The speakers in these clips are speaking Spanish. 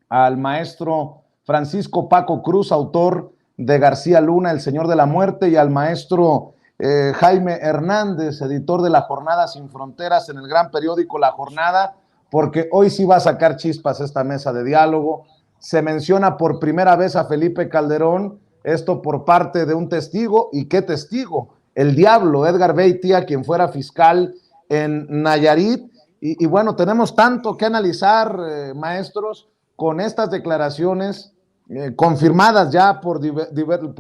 al maestro Francisco Paco Cruz, autor de García Luna, El Señor de la Muerte, y al maestro Jaime Hernández, editor de La Jornada Sin Fronteras, en el gran periódico La Jornada, porque hoy sí va a sacar chispas esta mesa de diálogo. Se menciona por primera vez a Felipe Calderón, esto por parte de un testigo. ¿Y qué testigo? El diablo, Edgar Beitia, quien fuera fiscal en Nayarit. Y bueno, tenemos tanto que analizar, maestros, con estas declaraciones confirmadas ya por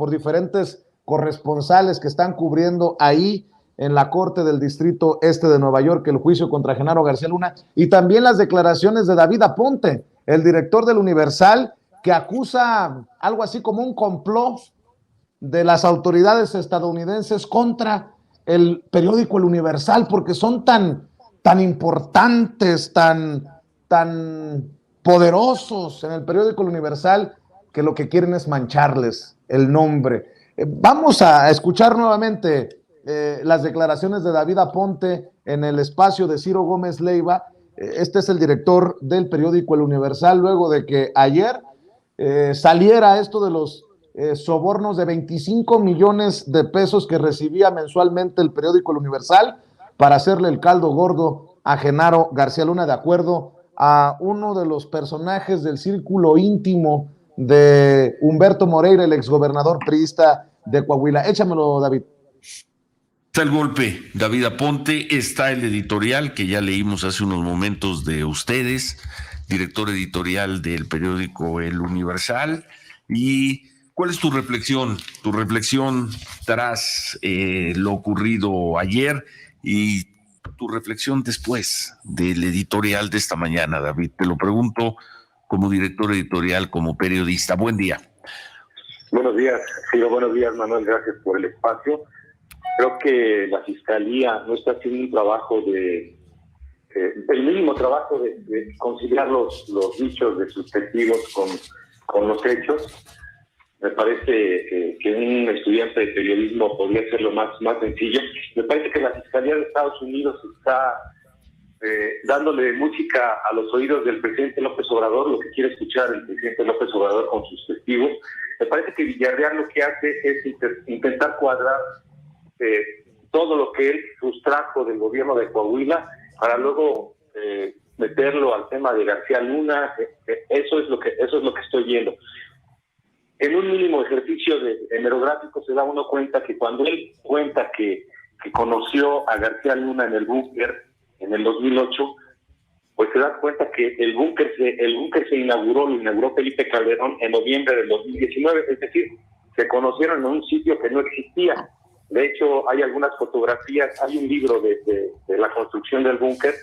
diferentes corresponsales que están cubriendo ahí en la Corte del Distrito Este de Nueva York el juicio contra Genaro García Luna, y también las declaraciones de David Aponte, el director del Universal, que acusa algo así como un complot de las autoridades estadounidenses contra el periódico El Universal, porque son tan importantes, tan poderosos en el periódico El Universal, que lo que quieren es mancharles el nombre. Vamos a escuchar nuevamente las declaraciones de David Aponte en el espacio de Ciro Gómez Leiva. Este es el director del periódico El Universal, luego de que ayer saliera esto de los sobornos de 25 millones de pesos que recibía mensualmente el periódico El Universal para hacerle el caldo gordo a Genaro García Luna, de acuerdo a uno de los personajes del círculo íntimo de Humberto Moreira, el exgobernador priista de Coahuila. Échamelo, David. Está el golpe, David Aponte, está el editorial que ya leímos hace unos momentos de ustedes, director editorial del periódico El Universal. ¿Y cuál es tu reflexión? Tu reflexión tras lo ocurrido ayer y tu reflexión después del editorial de esta mañana, David. Te lo pregunto como director editorial, como periodista. Buen día. Buenos días, Ciro. Buenos días, Manuel. Gracias por el espacio. Creo que la Fiscalía no está haciendo un trabajo el mínimo trabajo de conciliar los dichos de sus testigos con los hechos. Me parece que un estudiante de periodismo podría hacerlo más sencillo. Me parece que la Fiscalía de Estados Unidos está dándole música a los oídos del presidente López Obrador, lo que quiere escuchar el presidente López Obrador con sus testigos. Me parece que Villarreal lo que hace es intentar cuadrar todo lo que él sustrajo del gobierno de Coahuila para luego meterlo al tema de García Luna. Eso es lo que estoy viendo. En un mínimo ejercicio de hemerográfico se da uno cuenta que cuando él cuenta que conoció a García Luna en el búnker en el 2008, pues se da cuenta que el búnker se lo inauguró Felipe Calderón en noviembre del 2019, es decir, se conocieron en un sitio que no existía. De hecho, hay algunas fotografías, hay un libro de la construcción del búnker,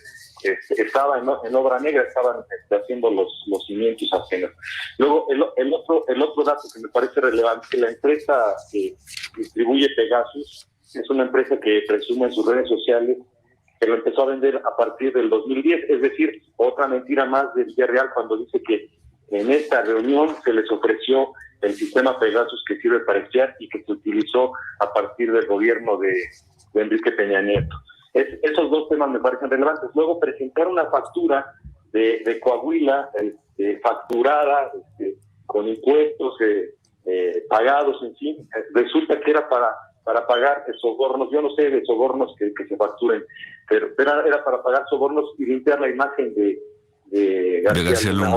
estaba en obra negra, estaban haciendo los cimientos apenas. Luego, el otro dato que me parece relevante, que la empresa que distribuye Pegasus es una empresa que presume en sus redes sociales que lo empezó a vender a partir del 2010, es decir, otra mentira más de Villarreal cuando dice que en esta reunión se les ofreció el sistema Pegasus que sirve para espiar y que se utilizó a partir del gobierno de Enrique Peña Nieto. Esos dos temas me parecen relevantes. Luego, presentar una factura de Coahuila facturada con impuestos pagados, en fin, resulta que era para pagar sobornos. Yo no sé de sobornos que se facturen, pero era para pagar sobornos y limpiar la imagen de García Luna.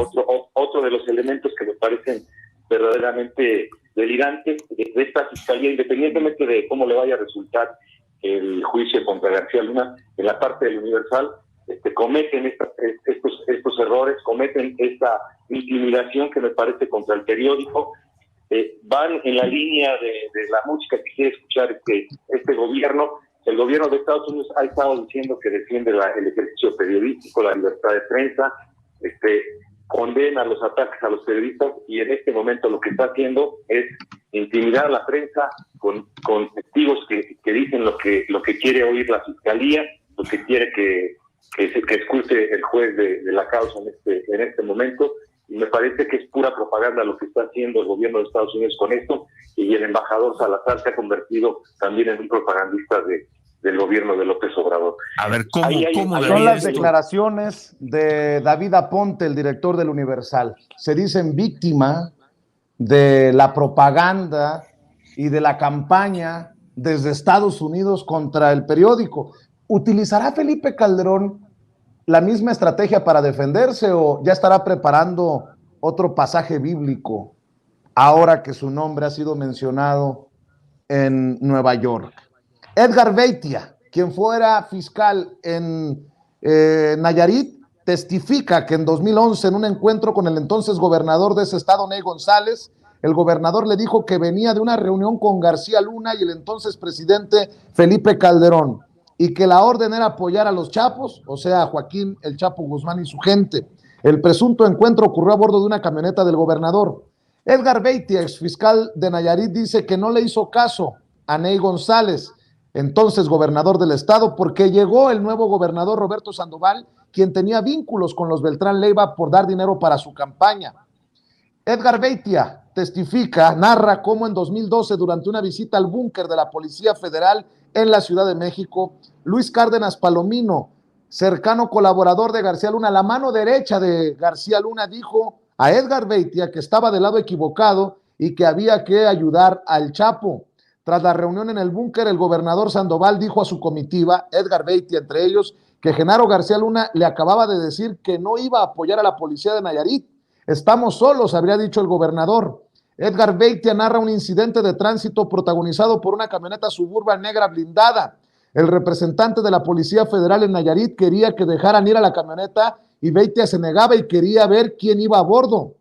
Otro de los elementos que me parecen verdaderamente delirantes de esta fiscalía, independientemente de cómo le vaya a resultar el juicio contra García Luna, en la parte del Universal cometen estos errores, cometen esta intimidación que me parece contra el periódico. Van en la línea de la música que quiere escuchar este gobierno. El gobierno de Estados Unidos ha estado diciendo que defiende el ejercicio periodístico, la libertad de prensa, condena los ataques a los periodistas, y en este momento lo que está haciendo es intimidar a la prensa con testigos que dicen lo que quiere oír la fiscalía, lo que quiere que escuche el juez de la causa en este momento. Y me parece que es pura propaganda lo que está haciendo el gobierno de Estados Unidos con esto, y el embajador Salazar se ha convertido también en un propagandista de del gobierno de López Obrador. A ver, ¿cómo Son David, las esto? declaraciones de David Aponte, el director del Universal. Se dicen víctima de la propaganda y de la campaña desde Estados Unidos contra el periódico. ¿Utilizará Felipe Calderón la misma estrategia para defenderse o ya estará preparando otro pasaje bíblico ahora que su nombre ha sido mencionado en Nueva York? Edgar Beitia, quien fuera fiscal en Nayarit, testifica que en 2011, en un encuentro con el entonces gobernador de ese estado, Ney González, el gobernador le dijo que venía de una reunión con García Luna y el entonces presidente Felipe Calderón, y que la orden era apoyar a los Chapos, o sea, a Joaquín el Chapo Guzmán y su gente. El presunto encuentro ocurrió a bordo de una camioneta del gobernador. Edgar Beitia, exfiscal de Nayarit, dice que no le hizo caso a Ney González, entonces gobernador del estado, porque llegó el nuevo gobernador Roberto Sandoval, quien tenía vínculos con los Beltrán Leiva por dar dinero para su campaña. Edgar Beitia testifica, narra cómo en 2012, durante una visita al búnker de la Policía Federal en la Ciudad de México, Luis Cárdenas Palomino, cercano colaborador de García Luna, la mano derecha de García Luna, dijo a Edgar Beitia que estaba del lado equivocado y que había que ayudar al Chapo. Tras la reunión en el búnker, el gobernador Sandoval dijo a su comitiva, Edgar Beitia entre ellos, que Genaro García Luna le acababa de decir que no iba a apoyar a la policía de Nayarit. Estamos solos, habría dicho el gobernador. Edgar Beitia narra un incidente de tránsito protagonizado por una camioneta Suburban negra blindada. El representante de la Policía Federal en Nayarit quería que dejaran ir a la camioneta y Beitia se negaba y quería ver quién iba a bordo.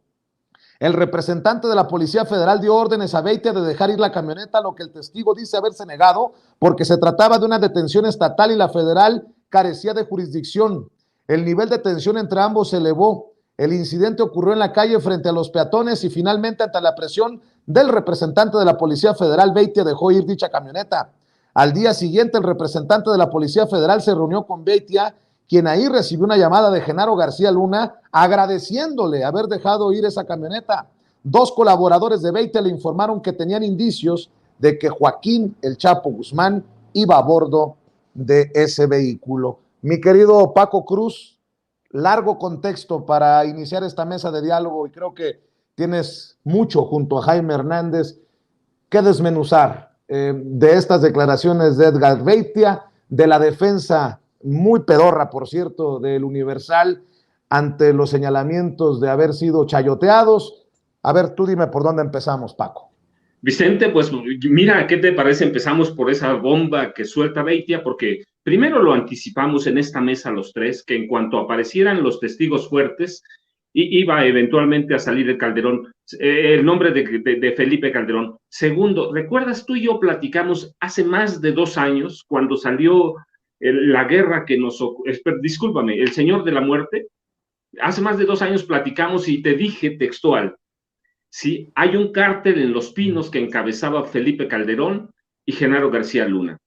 El representante de la Policía Federal dio órdenes a Beitia de dejar ir la camioneta, lo que el testigo dice haberse negado porque se trataba de una detención estatal y la federal carecía de jurisdicción. El nivel de tensión entre ambos se elevó. El incidente ocurrió en la calle frente a los peatones y finalmente, ante la presión del representante de la Policía Federal, Beitia dejó ir dicha camioneta. Al día siguiente, el representante de la Policía Federal se reunió con Beitia, quien ahí recibió una llamada de Genaro García Luna agradeciéndole haber dejado ir esa camioneta. Dos colaboradores de Beitia le informaron que tenían indicios de que Joaquín el Chapo Guzmán iba a bordo de ese vehículo. Mi querido Paco Cruz, largo contexto para iniciar esta mesa de diálogo y creo que tienes mucho junto a Jaime Hernández que desmenuzar de estas declaraciones de Edgar Beitia, de la defensa muy pedorra, por cierto, del Universal ante los señalamientos de haber sido chayoteados. A ver, tú dime por dónde empezamos, Paco. Vicente, pues mira, ¿qué te parece? Empezamos por esa bomba que suelta Beitia, porque primero lo anticipamos en esta mesa los tres, que en cuanto aparecieran los testigos fuertes, iba eventualmente a salir el Calderón, el nombre de Felipe Calderón. Segundo, ¿recuerdas? Tú y yo platicamos hace más de 2 años, cuando salió la guerra que nos... Discúlpame, el Señor de la Muerte. Hace más de 2 años platicamos y te dije textual, ¿sí? Hay un cártel en Los Pinos que encabezaba Felipe Calderón y Genaro García Luna.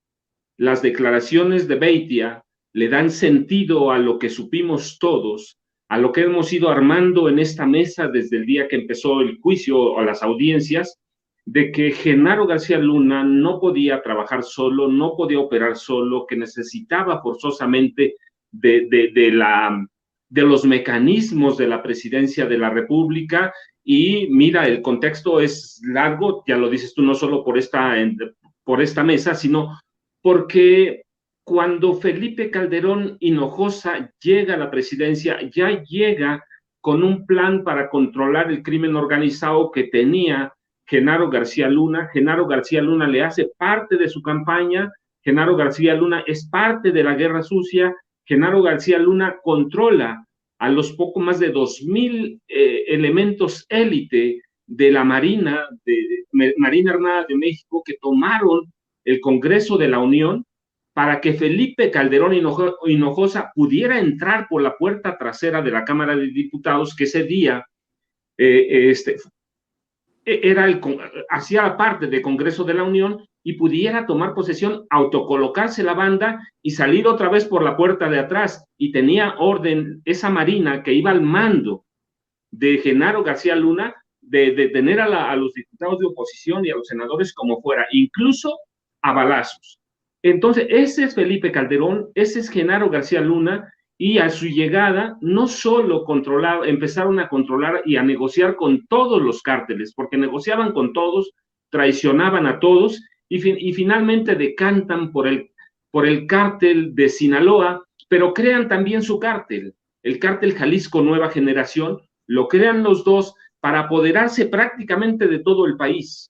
Las declaraciones de Beitia le dan sentido a lo que supimos todos, a lo que hemos ido armando en esta mesa desde el día que empezó el juicio o las audiencias, de que Genaro García Luna no podía trabajar solo, no podía operar solo, que necesitaba forzosamente de los mecanismos de la presidencia de la República. Y mira, el contexto es largo, ya lo dices tú, no solo por esta mesa, sino porque cuando Felipe Calderón Hinojosa llega a la presidencia, ya llega con un plan para controlar el crimen organizado que tenía Genaro García Luna. Genaro García Luna le hace parte de su campaña, Genaro García Luna es parte de la guerra sucia, Genaro García Luna controla a los poco más de 2,000 elementos élite de la Marina Armada de México que tomaron el Congreso de la Unión para que Felipe Calderón Hinojosa pudiera entrar por la puerta trasera de la Cámara de Diputados, que ese día hacía parte del Congreso de la Unión, y pudiera tomar posesión, autocolocarse la banda y salir otra vez por la puerta de atrás. Y tenía orden esa Marina que iba al mando de Genaro García Luna de detener a los diputados de oposición y a los senadores como fuera, incluso a balazos. Entonces, ese es Felipe Calderón, ese es Genaro García Luna, y a su llegada no solo empezaron a controlar y a negociar con todos los cárteles, porque negociaban con todos, traicionaban a todos, y finalmente decantan por el cártel de Sinaloa, pero crean también su cártel, el cártel Jalisco Nueva Generación, lo crean los dos para apoderarse prácticamente de todo el país,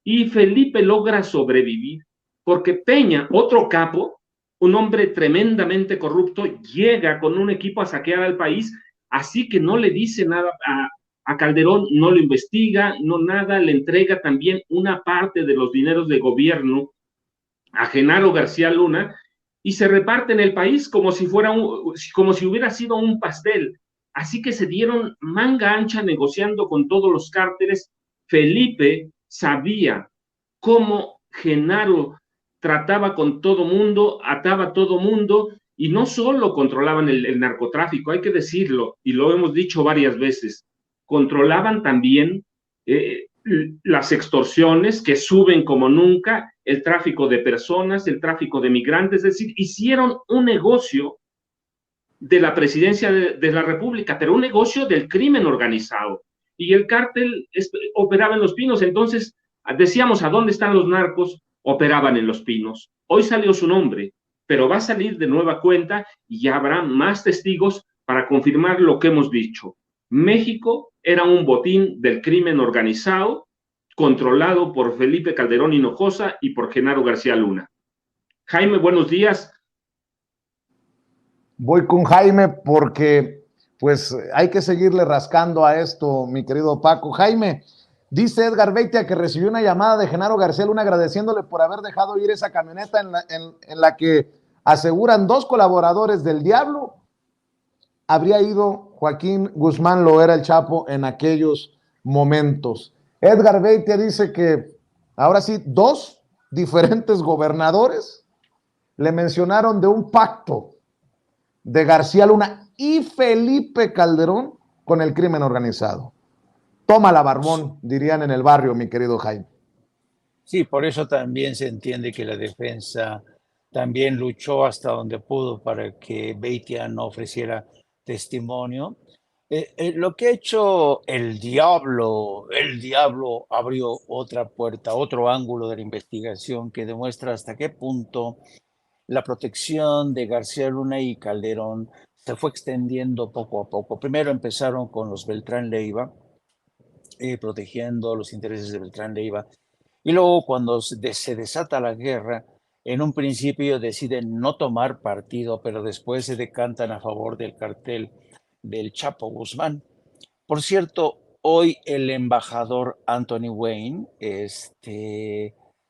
y Felipe logra sobrevivir, porque Peña, otro capo, un hombre tremendamente corrupto, llega con un equipo a saquear al país, así que no le dice nada a Calderón, no lo investiga, no nada, le entrega también una parte de los dineros de gobierno a Genaro García Luna, y se reparte en el país como si hubiera sido un pastel. Así que se dieron manga ancha negociando con todos los cárteles. Felipe sabía cómo Genaro trataba con todo mundo, ataba a todo mundo, y no solo controlaban el narcotráfico, hay que decirlo, y lo hemos dicho varias veces, controlaban también las extorsiones que suben como nunca, el tráfico de personas, el tráfico de migrantes, es decir, hicieron un negocio de la presidencia de la República, pero un negocio del crimen organizado. Y el cártel operaba en Los Pinos, entonces decíamos, ¿a dónde están los narcos? Operaban en Los Pinos. Hoy salió su nombre, pero va a salir de nueva cuenta y ya habrá más testigos para confirmar lo que hemos dicho. México era un botín del crimen organizado, controlado por Felipe Calderón Hinojosa y por Genaro García Luna. Jaime, buenos días. Voy con Jaime porque pues hay que seguirle rascando a esto, mi querido Paco. Jaime, dice Edgar Beitia que recibió una llamada de Genaro García Luna agradeciéndole por haber dejado ir esa camioneta en la que aseguran 2 colaboradores del Diablo. Habría ido Joaquín Guzmán Loera el Chapo en aquellos momentos. Edgar Beitia dice que ahora sí, 2 diferentes gobernadores le mencionaron de un pacto de García Luna y Felipe Calderón con el crimen organizado. Tómala, barbón, dirían en el barrio, mi querido Jaime. Sí, por eso también se entiende que la defensa también luchó hasta donde pudo para que Beitia no ofreciera testimonio. Lo que ha hecho el diablo abrió otra puerta, otro ángulo de la investigación que demuestra hasta qué punto la protección de García Luna y Calderón se fue extendiendo poco a poco. Primero empezaron con los Beltrán Leiva, protegiendo los intereses de Beltrán Leiva, y luego cuando se desata la guerra, en un principio deciden no tomar partido, pero después se decantan a favor del cartel del Chapo Guzmán. Por cierto, hoy el embajador Anthony Wayne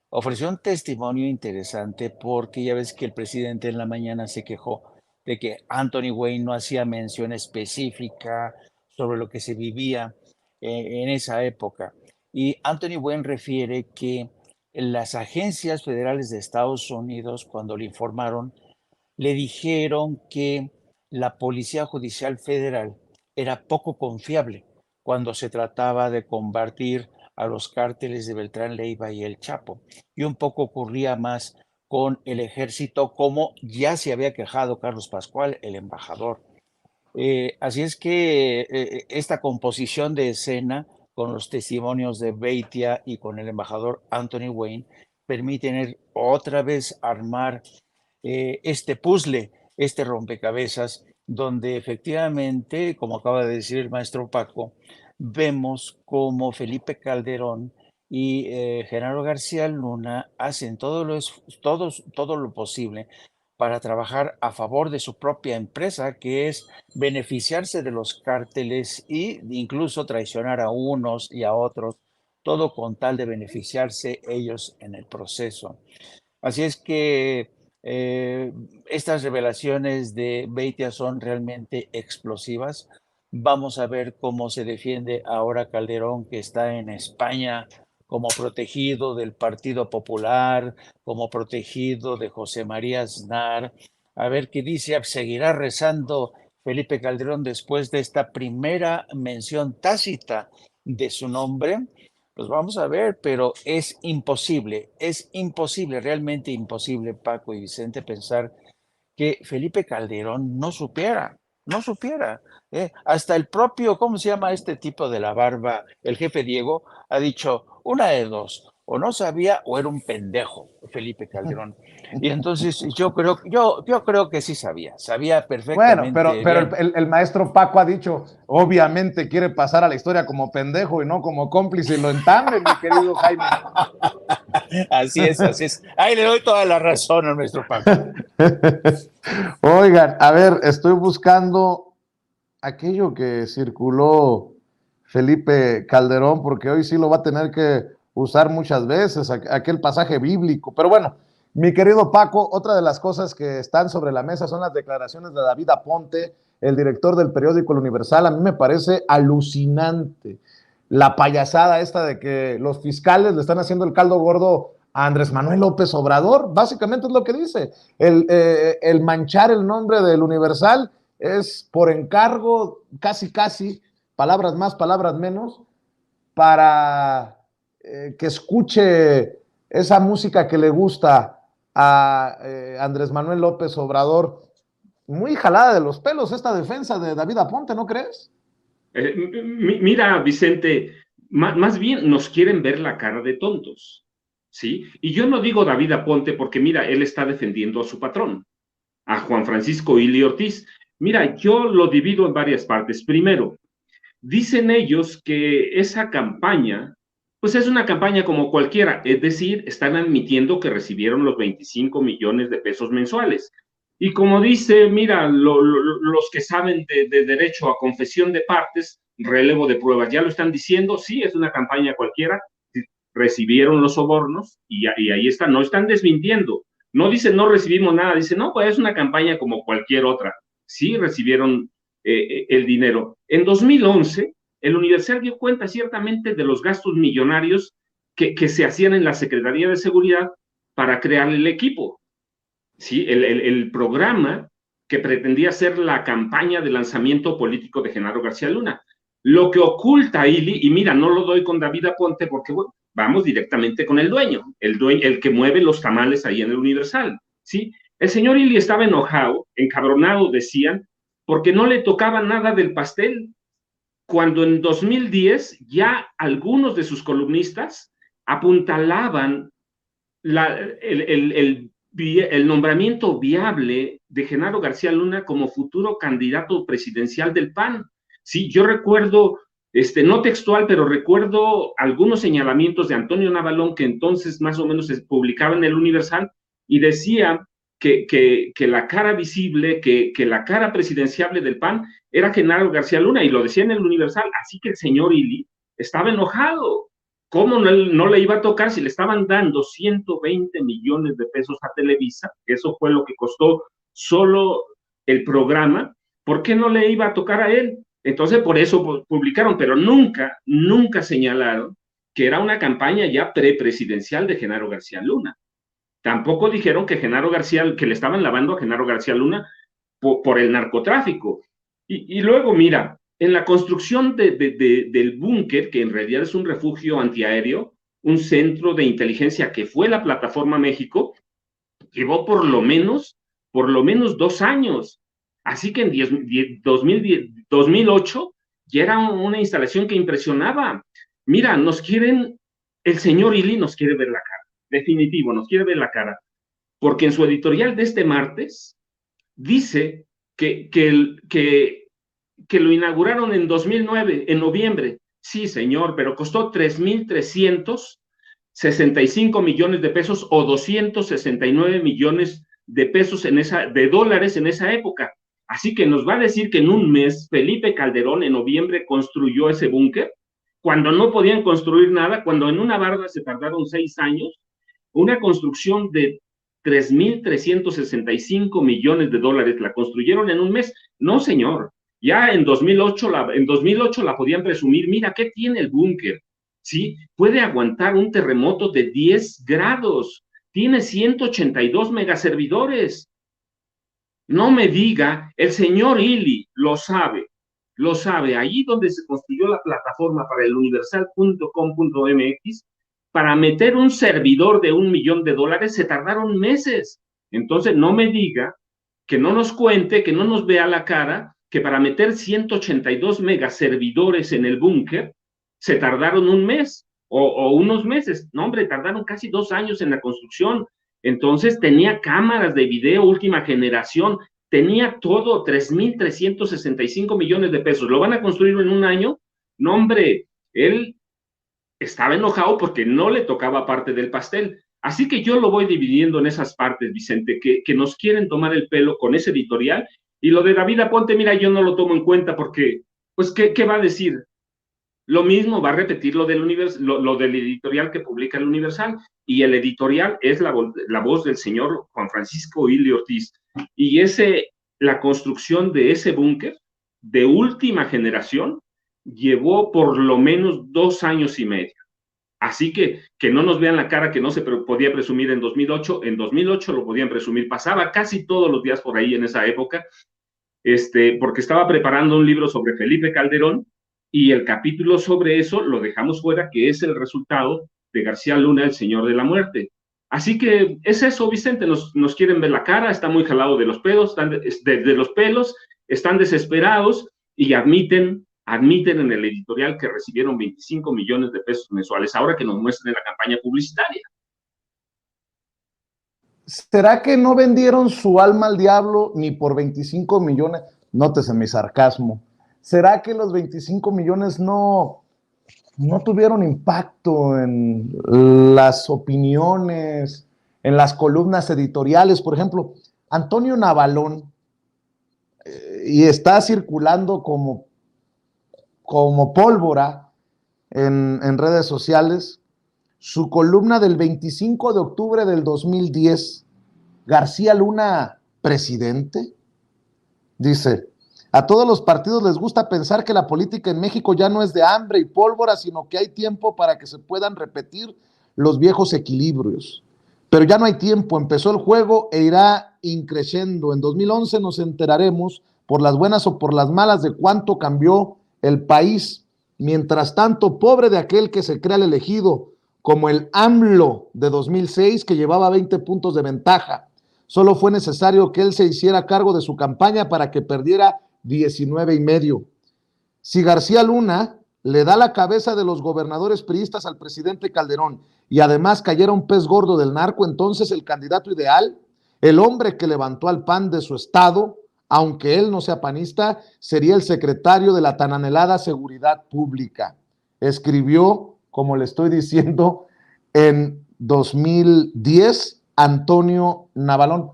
ofreció un testimonio interesante porque ya ves que el presidente en la mañana se quejó de que Anthony Wayne no hacía mención específica sobre lo que se vivía en esa época. Y Anthony Wayne refiere que las agencias federales de Estados Unidos, cuando le informaron, le dijeron que la Policía Judicial Federal era poco confiable cuando se trataba de combatir a los cárteles de Beltrán Leiva y el Chapo. Y un poco ocurría más con el ejército, como ya se había quejado Carlos Pascual, el embajador. Así es que esta composición de escena con los testimonios de Beitia y con el embajador Anthony Wayne permiten otra vez armar este puzzle, este rompecabezas, donde efectivamente, como acaba de decir el maestro Paco, vemos como Felipe Calderón y Genaro García Luna hacen todo lo posible para trabajar a favor de su propia empresa, que es beneficiarse de los cárteles e incluso traicionar a unos y a otros, todo con tal de beneficiarse ellos en el proceso. Así es que estas revelaciones de Beitia son realmente explosivas. Vamos a ver cómo se defiende ahora Calderón, que está en España como protegido del Partido Popular, como protegido de José María Aznar. A ver qué dice, seguirá rezando Felipe Calderón después de esta primera mención tácita de su nombre. Pues vamos a ver, pero es imposible, realmente imposible, Paco y Vicente, pensar que Felipe Calderón no supiera. Hasta el propio, ¿cómo se llama este tipo de la barba? El jefe Diego ha dicho una de dos, o no sabía o era un pendejo, Felipe Calderón. Y entonces yo creo que sí sabía Bueno, perfectamente pero bien. el maestro Paco ha dicho, obviamente quiere pasar a la historia como pendejo y no como cómplice y lo entambe, mi querido Jaime. Así es, así es. Ahí le doy toda la razón a nuestro Paco. Oigan, a ver, estoy buscando aquello que circuló Felipe Calderón, porque hoy sí lo va a tener que usar muchas veces, aquel pasaje bíblico. Pero bueno, mi querido Paco, otra de las cosas que están sobre la mesa son las declaraciones de David Aponte, el director del periódico El Universal. A mí me parece alucinante la payasada esta de que los fiscales le están haciendo el caldo gordo a Andrés Manuel López Obrador. Básicamente es lo que dice. El manchar el nombre del Universal es por encargo, casi, palabras más, palabras menos, para que escuche esa música que le gusta a Andrés Manuel López Obrador. Muy jalada de los pelos esta defensa de David Aponte, ¿no crees? Mira, Vicente, más bien nos quieren ver la cara de tontos, ¿sí? Y yo no digo David Aponte porque, mira, él está defendiendo a su patrón, a Juan Francisco Ili Ortiz. Mira, yo lo divido en varias partes. Primero, dicen ellos que esa campaña, pues es una campaña como cualquiera, es decir, están admitiendo que recibieron los 25 millones de pesos mensuales. Y como dice, mira, los que saben de derecho a confesión de partes, relevo de pruebas, ya lo están diciendo, sí, es una campaña cualquiera, recibieron los sobornos y ahí está, no están desmintiendo, no dicen no recibimos nada, dicen no, pues es una campaña como cualquier otra, sí recibieron el dinero. En 2011, el Universal dio cuenta ciertamente de los gastos millonarios que se hacían en la Secretaría de Seguridad para crear el equipo. ¿Sí? El programa que pretendía ser la campaña de lanzamiento político de Genaro García Luna. Lo que oculta Ili, y mira, no lo doy con David Aponte porque bueno, vamos directamente con el dueño, el que mueve los tamales ahí en el Universal. ¿Sí? El señor Ili estaba enojado, encabronado, decían, porque no le tocaba nada del pastel, cuando en 2010 ya algunos de sus columnistas apuntalaban el nombramiento viable de Genaro García Luna como futuro candidato presidencial del PAN. Sí, yo recuerdo, no textual, pero recuerdo algunos señalamientos de Antonio Navalón, que entonces más o menos se publicaba en el Universal, y decía que la cara visible, que la cara presidenciable del PAN era Genaro García Luna, y lo decía en el Universal, así que el señor Ili estaba enojado. ¿Cómo no le iba a tocar si le estaban dando 120 millones de pesos a Televisa? Eso fue lo que costó solo el programa. ¿Por qué no le iba a tocar a él? Entonces, por eso publicaron, pero nunca señalaron que era una campaña ya prepresidencial de Genaro García Luna. Tampoco dijeron que que le estaban lavando a Genaro García Luna por el narcotráfico. Y luego, mira, en la construcción del búnker, que en realidad es un refugio antiaéreo, un centro de inteligencia que fue la Plataforma México, llevó por lo menos 2 años. Así que en 2008 ya era una instalación que impresionaba. Mira, el señor Ili nos quiere ver la cara, definitivo, nos quiere ver la cara, porque en su editorial de este martes dice que lo inauguraron en 2009, en noviembre. Sí, señor, pero costó 3,365 millones de pesos o 269 millones de pesos de dólares en esa época. Así que nos va a decir que en un mes Felipe Calderón en noviembre construyó ese búnker, cuando no podían construir nada, cuando en una barda se tardaron 6 años, una construcción de 3,365 millones de dólares la construyeron en un mes. No, señor. Ya en 2008 la podían presumir. Mira, ¿qué tiene el búnker? ¿Sí? Puede aguantar un terremoto de 10 grados. Tiene 182 megaservidores. No me diga, el señor Ili lo sabe, lo sabe, allí donde se construyó la plataforma para el universal.com.mx, para meter un servidor de $1 millón se tardaron meses. Entonces no me diga, que no nos cuente, que no nos vea la cara, que para meter 182 megaservidores en el búnker se tardaron un mes o unos meses. No, hombre, tardaron casi 2 años en la construcción. Entonces tenía cámaras de video última generación, tenía todo, 3,365 millones de pesos. ¿Lo van a construir en un año? No, hombre, él estaba enojado porque no le tocaba parte del pastel. Así que yo lo voy dividiendo en esas partes, Vicente, que nos quieren tomar el pelo con ese editorial. Y lo de David Aponte, mira, yo no lo tomo en cuenta porque, pues, ¿qué va a decir? Lo mismo va a repetir lo del editorial que publica el Universal. Y el editorial es la voz del señor Juan Francisco Ili Ortiz. Y la construcción de ese búnker de última generación llevó por lo menos 2 años y medio. Así que no nos vean la cara que no se podía presumir en 2008. En 2008 lo podían presumir. Pasaba casi todos los días por ahí en esa época, porque estaba preparando un libro sobre Felipe Calderón y el capítulo sobre eso lo dejamos fuera, que es el resultado de García Luna, el señor de la muerte. Así que es eso, Vicente, nos quieren ver la cara, está muy jalado de los pelos, están desesperados y admiten en el editorial que recibieron 25 millones de pesos mensuales, ahora que nos muestren la campaña publicitaria. ¿Será que no vendieron su alma al diablo ni por 25 millones? Nótese mi sarcasmo. ¿Será que los 25 millones no tuvieron impacto en las opiniones, en las columnas editoriales? Por ejemplo, Antonio Navalón, y está circulando como pólvora en redes sociales, su columna del 25 de octubre del 2010, García Luna, presidente, dice: a todos los partidos les gusta pensar que la política en México ya no es de hambre y pólvora, sino que hay tiempo para que se puedan repetir los viejos equilibrios. Pero ya no hay tiempo, empezó el juego e irá increciendo. En 2011 nos enteraremos, por las buenas o por las malas, de cuánto cambió el país. Mientras tanto, pobre de aquel que se crea el elegido, como el AMLO de 2006, que llevaba 20 puntos de ventaja. Solo fue necesario que él se hiciera cargo de su campaña para que perdiera 19,5. Si García Luna le da la cabeza de los gobernadores priistas al presidente Calderón y además cayera un pez gordo del narco, entonces el candidato ideal, el hombre que levantó al PAN de su estado, aunque él no sea panista, sería el secretario de la tan anhelada seguridad pública. Escribió, como le estoy diciendo, en 2010 Antonio Navalón.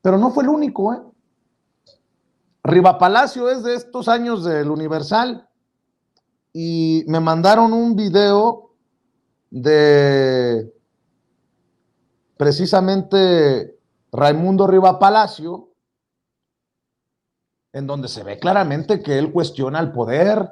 Pero no fue el único, ¿eh? Riva Palacio es de estos años del Universal y me mandaron un video de precisamente Raimundo Riva Palacio, en donde se ve claramente que él cuestiona el poder.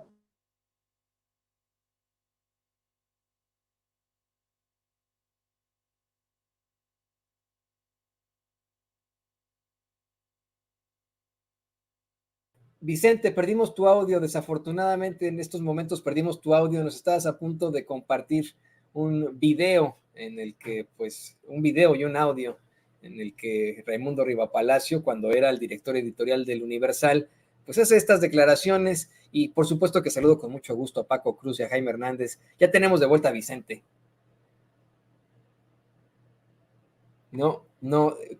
Vicente, perdimos tu audio, desafortunadamente en estos momentos perdimos tu audio, nos estabas a punto de compartir un video en el que, pues, un video y un audio en el que Raimundo Riva Palacio, cuando era el director editorial del Universal, pues hace estas declaraciones y por supuesto que saludo con mucho gusto a Paco Cruz y a Jaime Hernández. Ya tenemos de vuelta a Vicente. No,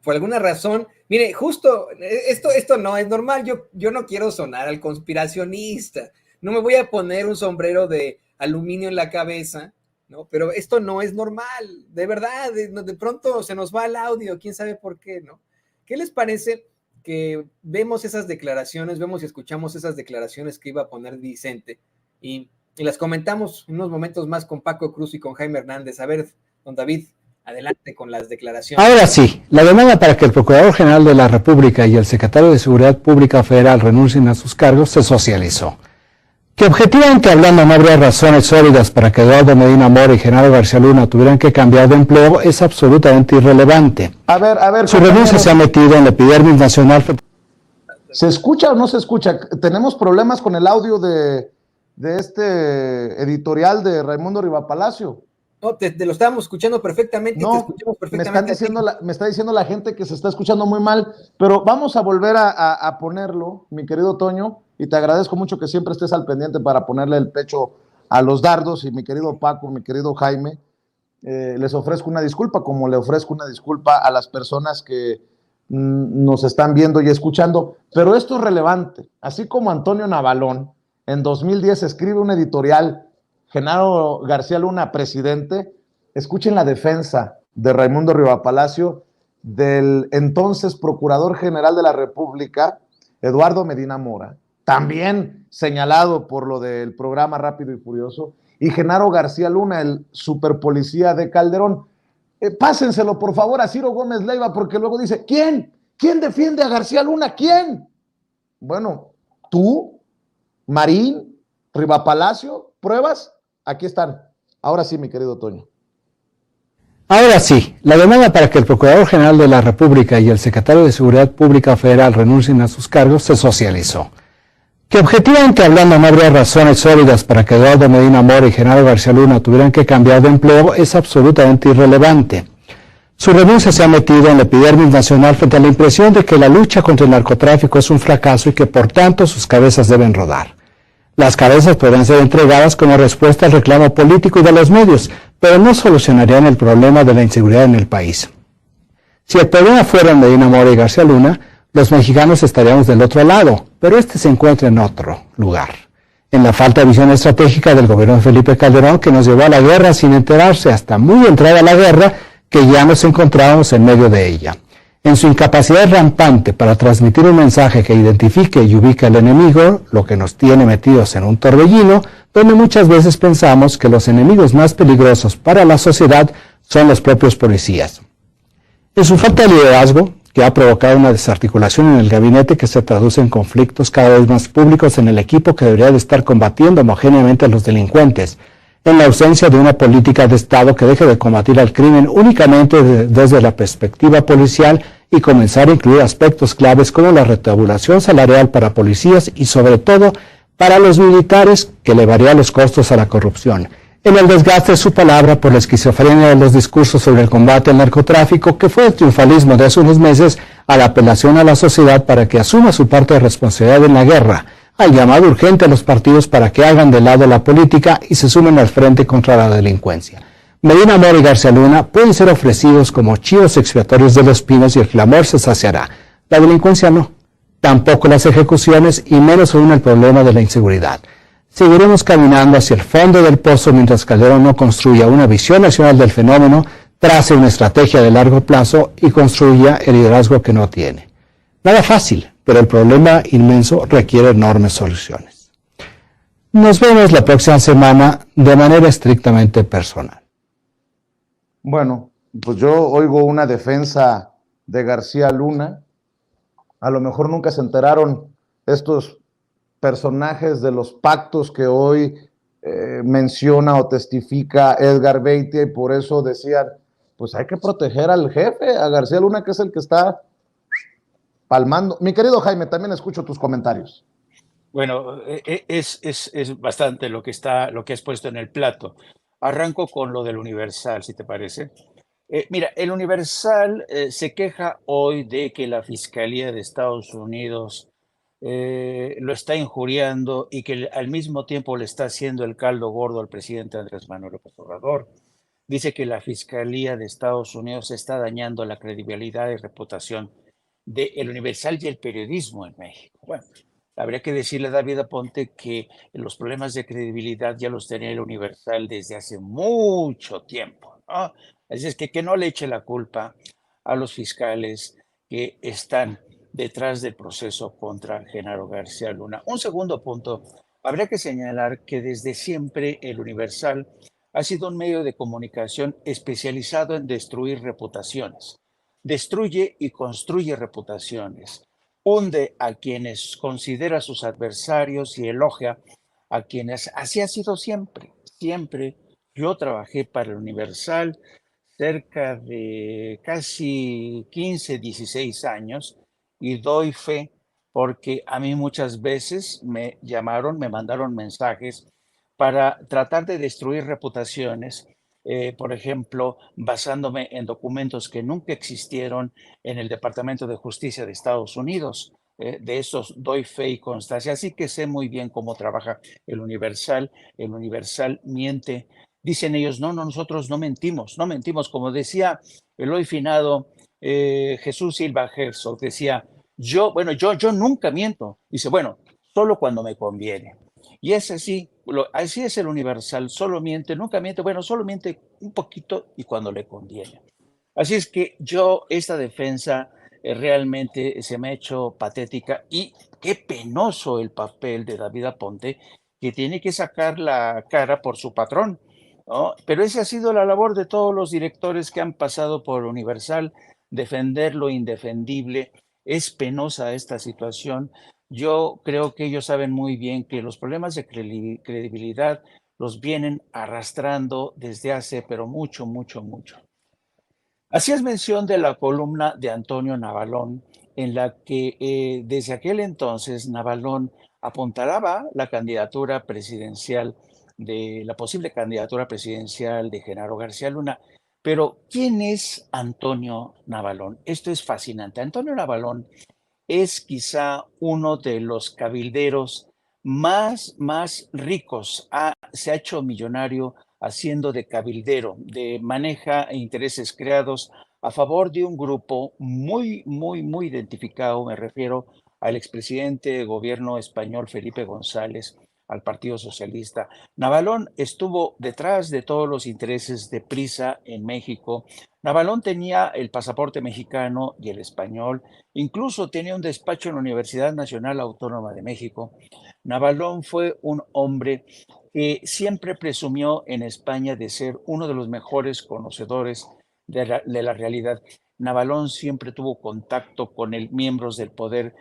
por alguna razón, mire, justo, esto no es normal, yo no quiero sonar al conspiracionista, no me voy a poner un sombrero de aluminio en la cabeza, ¿no? Pero esto no es normal, de verdad, de pronto se nos va el audio, quién sabe por qué, ¿no? ¿Qué les parece que vemos esas declaraciones, vemos y escuchamos esas declaraciones que iba a poner Vicente y las comentamos en unos momentos más con Paco Cruz y con Jaime Hernández? A ver, don David, adelante con las declaraciones. Ahora sí, la demanda para que el Procurador General de la República y el Secretario de Seguridad Pública Federal renuncien a sus cargos se socializó. Que objetivamente hablando no habría razones sólidas para que Eduardo Medina Mora y Genaro García Luna tuvieran que cambiar de empleo es absolutamente irrelevante. A ver, su renuncia se ha metido en la epidermis nacional. ¿Se escucha o no se escucha? Tenemos problemas con el audio de este editorial de Raimundo Rivapalacio. No, te lo estábamos escuchando perfectamente, no, te escuchamos perfectamente. Me está diciendo la gente que se está escuchando muy mal, pero vamos a volver a ponerlo, mi querido Toño, y te agradezco mucho que siempre estés al pendiente para ponerle el pecho a los dardos, y mi querido Paco, mi querido Jaime, les ofrezco una disculpa, como le ofrezco una disculpa a las personas que nos están viendo y escuchando, pero esto es relevante. Así como Antonio Navalón en 2010 escribe un editorial, Genaro García Luna, presidente, escuchen la defensa de Raimundo Rivapalacio del entonces Procurador General de la República, Eduardo Medina Mora, también señalado por lo del programa Rápido y Furioso, y Genaro García Luna, el superpolicía de Calderón. Pásenselo, por favor, a Ciro Gómez Leiva, porque luego dice, ¿quién? ¿Quién defiende a García Luna? ¿Quién? Bueno, tú, Marín, Rivapalacio, ¿pruebas? Aquí están. Ahora sí, mi querido Toño. Ahora sí, la demanda para que el Procurador General de la República y el Secretario de Seguridad Pública Federal renuncien a sus cargos se socializó. Que objetivamente hablando no habría razones sólidas para que Eduardo Medina Mora y Genaro García Luna tuvieran que cambiar de empleo es absolutamente irrelevante. Su renuncia se ha metido en la epidermis nacional frente a la impresión de que la lucha contra el narcotráfico es un fracaso y que por tanto sus cabezas deben rodar. Las cabezas podrán ser entregadas como respuesta al reclamo político y de los medios, pero no solucionarían el problema de la inseguridad en el país. Si el problema fuera Medina Mora y García Luna, los mexicanos estaríamos del otro lado, pero este se encuentra en otro lugar. En la falta de visión estratégica del gobierno de Felipe Calderón, que nos llevó a la guerra sin enterarse hasta muy entrada la guerra, que ya nos encontrábamos en medio de ella. En su incapacidad rampante para transmitir un mensaje que identifique y ubique al enemigo, lo que nos tiene metidos en un torbellino, donde muchas veces pensamos que los enemigos más peligrosos para la sociedad son los propios policías. En su falta de liderazgo, que ha provocado una desarticulación en el gabinete que se traduce en conflictos cada vez más públicos en el equipo que debería de estar combatiendo homogéneamente a los delincuentes, en la ausencia de una política de Estado que deje de combatir al crimen únicamente desde la perspectiva policial y comenzar a incluir aspectos claves como la retabulación salarial para policías y sobre todo para los militares, que elevaría los costos a la corrupción. En el desgaste de su palabra por la esquizofrenia de los discursos sobre el combate al narcotráfico, que fue el triunfalismo de hace unos meses, a la apelación a la sociedad para que asuma su parte de responsabilidad en la guerra, al llamado urgente a los partidos para que hagan de lado la política y se sumen al frente contra la delincuencia. Medina Mora y García Luna pueden ser ofrecidos como chivos expiatorios de los pinos y el clamor se saciará. La delincuencia no, tampoco las ejecuciones y menos aún el problema de la inseguridad. Seguiremos caminando hacia el fondo del pozo mientras Calderón no construya una visión nacional del fenómeno, trace una estrategia de largo plazo y construya el liderazgo que no tiene. Nada fácil, pero el problema inmenso requiere enormes soluciones. Nos vemos la próxima semana de manera estrictamente personal. Bueno, pues yo oigo una defensa de García Luna. A lo mejor nunca se enteraron estos personajes de los pactos que hoy menciona o testifica Edgar Beitia, y por eso decían, pues hay que proteger al jefe, a García Luna, que es el que está palmando. Mi querido Jaime, también escucho tus comentarios. Bueno, es bastante lo que has puesto en el plato. Arranco con lo del Universal, si te parece. Mira, el Universal se queja hoy de que la Fiscalía de Estados Unidos lo está injuriando y que al mismo tiempo le está haciendo el caldo gordo al presidente Andrés Manuel López Obrador. Dice que la Fiscalía de Estados Unidos está dañando la credibilidad y reputación del Universal y el periodismo en México. Bueno, habría que decirle a David Aponte que los problemas de credibilidad ya los tenía el Universal desde hace mucho tiempo, ¿no? Así es que no le eche la culpa a los fiscales que están detrás del proceso contra Genaro García Luna. Un segundo punto, habría que señalar que desde siempre el Universal ha sido un medio de comunicación especializado en destruir reputaciones. Destruye y construye reputaciones. Hunde a quienes considera sus adversarios y elogia a quienes. Así ha sido siempre, siempre. Yo trabajé para el Universal cerca de casi 15, 16 años y doy fe porque a mí muchas veces me llamaron, me mandaron mensajes para tratar de destruir reputaciones, por ejemplo, basándome en documentos que nunca existieron en el Departamento de Justicia de Estados Unidos. De esos doy fe y constancia, así que sé muy bien cómo trabaja el Universal. El Universal miente. Dicen ellos, no, no, nosotros no mentimos, no mentimos. Como decía el hoy finado Jesús Silva Herzog, decía, yo nunca miento. Dice, bueno, solo cuando me conviene. Y es así, así es el Universal, solo miente, nunca miente, bueno, solo miente un poquito y cuando le conviene. Así es que esta defensa realmente se me ha hecho patética y qué penoso el papel de David Aponte, que tiene que sacar la cara por su patrón, ¿no? Pero esa ha sido la labor de todos los directores que han pasado por Universal, defender lo indefendible. Es penosa esta situación. Yo creo que ellos saben muy bien que los problemas de credibilidad los vienen arrastrando desde hace, pero mucho, mucho, mucho. Hacías mención de la columna de Antonio Navalón, en la que desde aquel entonces Navalón apuntalaba la candidatura presidencial la posible candidatura presidencial de Genaro García Luna. Pero, ¿quién es Antonio Navalón? Esto es fascinante. Antonio Navalón es quizá uno de los cabilderos más ricos. Se ha hecho millonario haciendo de cabildero, maneja intereses creados a favor de un grupo muy, muy, muy identificado. Me refiero al expresidente de gobierno español Felipe González, al Partido Socialista. Navalón estuvo detrás de todos los intereses de Prisa en México. Navalón tenía el pasaporte mexicano y el español. Incluso tenía un despacho en la Universidad Nacional Autónoma de México. Navalón fue un hombre que siempre presumió en España de ser uno de los mejores conocedores de la realidad. Navalón siempre tuvo contacto con miembros del poder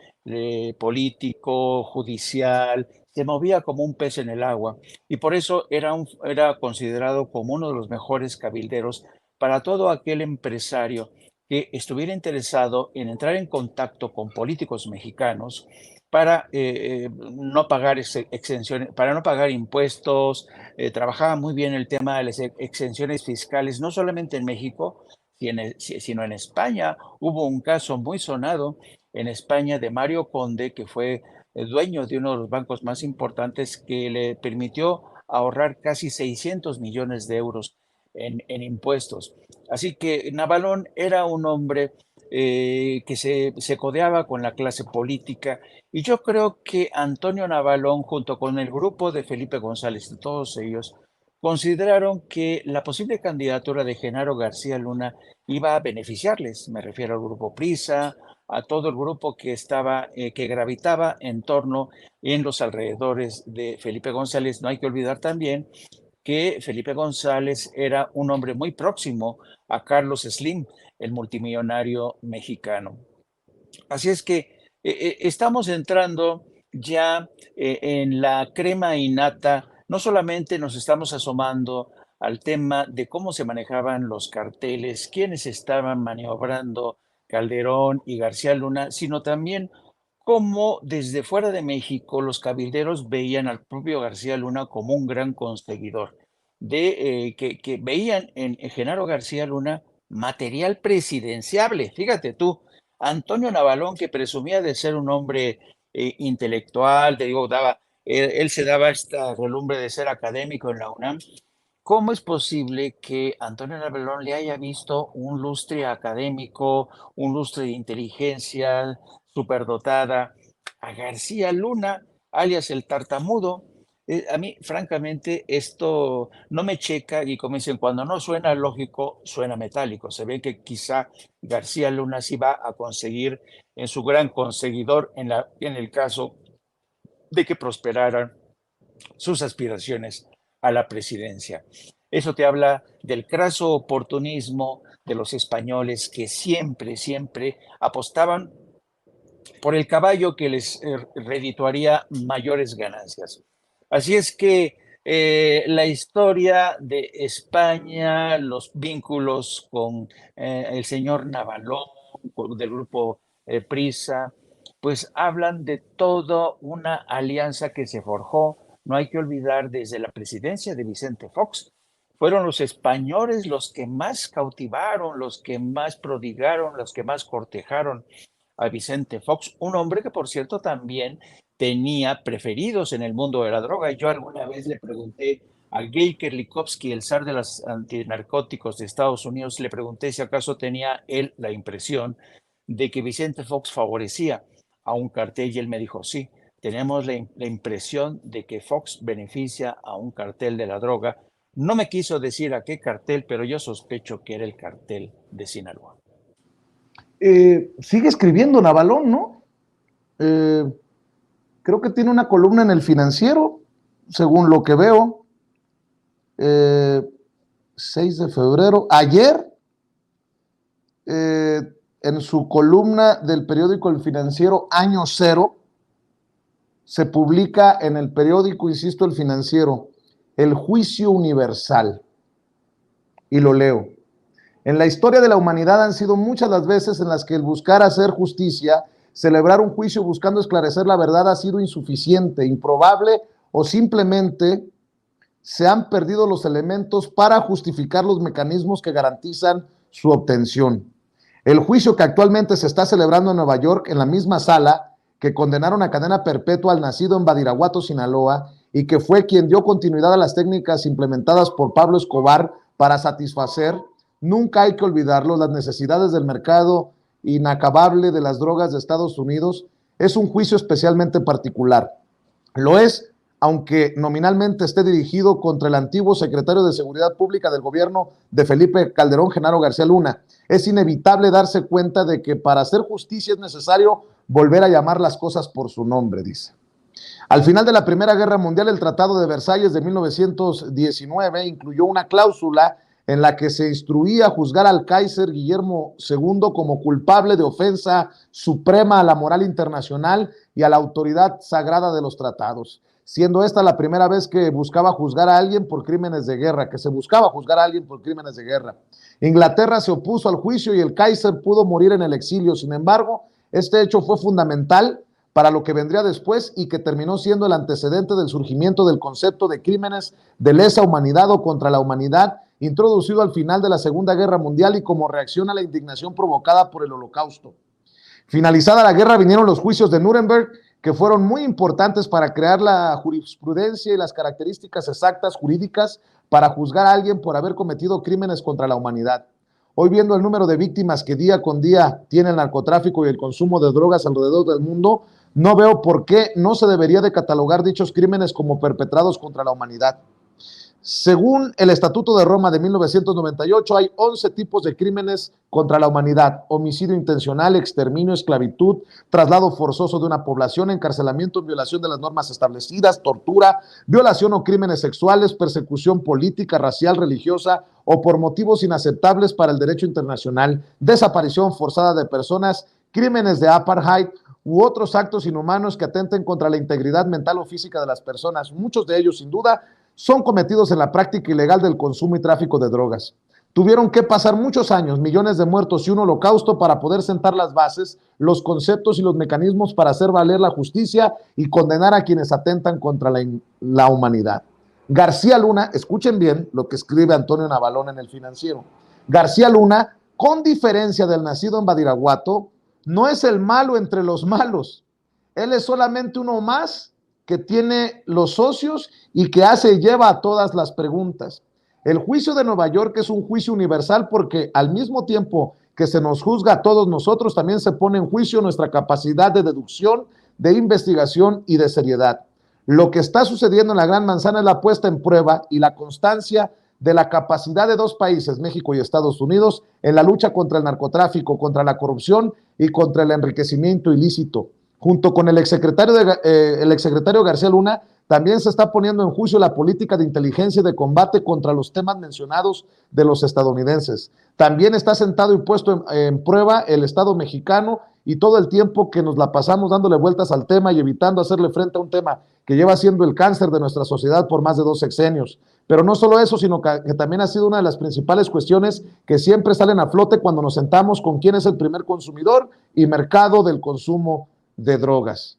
político, judicial, se movía como un pez en el agua y por eso era considerado como uno de los mejores cabilderos para todo aquel empresario que estuviera interesado en entrar en contacto con políticos mexicanos para no pagar exenciones, para no pagar impuestos. Trabajaba muy bien el tema de las exenciones fiscales, no solamente en México, sino en España. Hubo un caso muy sonado en España de Mario Conde, que fue el dueño de uno de los bancos más importantes, que le permitió ahorrar casi 600 millones de euros en impuestos. Así que Navalón era un hombre que se codeaba con la clase política y yo creo que Antonio Navalón, junto con el grupo de Felipe González, de todos ellos, consideraron que la posible candidatura de Genaro García Luna iba a beneficiarles. Me refiero al grupo Prisa, a todo el grupo que gravitaba en torno en los alrededores de Felipe González. No hay que olvidar también que Felipe González era un hombre muy próximo a Carlos Slim, el multimillonario mexicano. Así es que estamos entrando ya en la crema innata. No solamente nos estamos asomando al tema de cómo se manejaban los carteles, quiénes estaban maniobrando Calderón y García Luna, sino también cómo desde fuera de México los cabilderos veían al propio García Luna como un gran conseguidor, que veían en Genaro García Luna material presidenciable. Fíjate tú, Antonio Navalón, que presumía de ser un hombre intelectual, te digo, él se daba esta relumbre de ser académico en la UNAM. ¿Cómo es posible que Antonio Navalón le haya visto un lustre académico, un lustre de inteligencia superdotada a García Luna, alias el tartamudo? A mí, francamente, esto no me checa y como dicen, cuando no suena lógico, suena metálico. Se ve que quizá García Luna sí va a conseguir en su gran conseguidor en el caso de que prosperaran sus aspiraciones a la presidencia. Eso te habla del craso oportunismo de los españoles que siempre, siempre apostaban por el caballo que les redituaría mayores ganancias. Así es que la historia de España, los vínculos con el señor Navalón, del grupo Prisa, pues hablan de toda una alianza que se forjó. No hay que olvidar, desde la presidencia de Vicente Fox, fueron los españoles los que más cautivaron, los que más prodigaron, los que más cortejaron a Vicente Fox, un hombre que, por cierto, también tenía preferidos en el mundo de la droga. Yo alguna vez le pregunté a Gay Kerlikowski, el zar de los antinarcóticos de Estados Unidos, le pregunté si acaso tenía él la impresión de que Vicente Fox favorecía a un cartel, y él me dijo, sí, tenemos la impresión de que Fox beneficia a un cartel de la droga. No me quiso decir a qué cartel, pero yo sospecho que era el cartel de Sinaloa. Sigue escribiendo Navalón, ¿no? Creo que tiene una columna en El Financiero, según lo que veo. 6 de febrero. Ayer, en su columna del periódico El Financiero, Año Cero, se publica en el periódico, insisto, El Financiero, El Juicio Universal. Y lo leo. En la historia de la humanidad han sido muchas las veces en las que el buscar hacer justicia, celebrar un juicio buscando esclarecer la verdad ha sido insuficiente, improbable o simplemente se han perdido los elementos para justificar los mecanismos que garantizan su obtención. El juicio que actualmente se está celebrando en Nueva York, en la misma sala que condenaron a cadena perpetua al nacido en Badiraguato, Sinaloa, y que fue quien dio continuidad a las técnicas implementadas por Pablo Escobar para satisfacer, nunca hay que olvidarlo, las necesidades del mercado inacabable de las drogas de Estados Unidos, es un juicio especialmente particular. Lo es, aunque nominalmente esté dirigido contra el antiguo secretario de Seguridad Pública del gobierno de Felipe Calderón, Genaro García Luna. Es inevitable darse cuenta de que para hacer justicia es necesario volver a llamar las cosas por su nombre, dice. Al final de la Primera Guerra Mundial, el Tratado de Versalles de 1919 incluyó una cláusula en la que se instruía a juzgar al Kaiser Guillermo II como culpable de ofensa suprema a la moral internacional y a la autoridad sagrada de los tratados, siendo esta la primera vez que buscaba juzgar a alguien por crímenes de guerra, Inglaterra se opuso al juicio y el Kaiser pudo morir en el exilio. Sin embargo, este hecho fue fundamental para lo que vendría después y que terminó siendo el antecedente del surgimiento del concepto de crímenes de lesa humanidad o contra la humanidad, introducido al final de la Segunda Guerra Mundial y como reacción a la indignación provocada por el Holocausto. Finalizada la guerra vinieron los juicios de Nuremberg, que fueron muy importantes para crear la jurisprudencia y las características exactas jurídicas para juzgar a alguien por haber cometido crímenes contra la humanidad. Hoy, viendo el número de víctimas que día con día tiene el narcotráfico y el consumo de drogas alrededor del mundo, no veo por qué no se debería de catalogar dichos crímenes como perpetrados contra la humanidad. Según el Estatuto de Roma de 1998, hay 11 tipos de crímenes contra la humanidad: homicidio intencional, exterminio, esclavitud, traslado forzoso de una población, encarcelamiento en violación de las normas establecidas, tortura, violación o crímenes sexuales, persecución política, racial, religiosa o por motivos inaceptables para el derecho internacional, desaparición forzada de personas, crímenes de apartheid u otros actos inhumanos que atenten contra la integridad mental o física de las personas. Muchos de ellos, sin duda, son cometidos en la práctica ilegal del consumo y tráfico de drogas. Tuvieron que pasar muchos años, millones de muertos y un holocausto para poder sentar las bases, los conceptos y los mecanismos para hacer valer la justicia y condenar a quienes atentan contra la humanidad. García Luna, escuchen bien lo que escribe Antonio Navalón en El Financiero. García Luna, con diferencia del nacido en Badiraguato, no es el malo entre los malos. Él es solamente uno más que tiene los socios y que hace y lleva a todas las preguntas. El juicio de Nueva York es un juicio universal porque al mismo tiempo que se nos juzga a todos nosotros, también se pone en juicio nuestra capacidad de deducción, de investigación y de seriedad. Lo que está sucediendo en la Gran Manzana es la puesta en prueba y la constancia de la capacidad de dos países, México y Estados Unidos, en la lucha contra el narcotráfico, contra la corrupción y contra el enriquecimiento ilícito. Junto con el exsecretario García Luna, también se está poniendo en juicio la política de inteligencia y de combate contra los temas mencionados de los estadounidenses. También está sentado y puesto en prueba el Estado mexicano y todo el tiempo que nos la pasamos dándole vueltas al tema y evitando hacerle frente a un tema que lleva siendo el cáncer de nuestra sociedad por más de 2 sexenios. Pero no solo eso, sino que también ha sido una de las principales cuestiones que siempre salen a flote cuando nos sentamos con quién es el primer consumidor y mercado del consumo de drogas.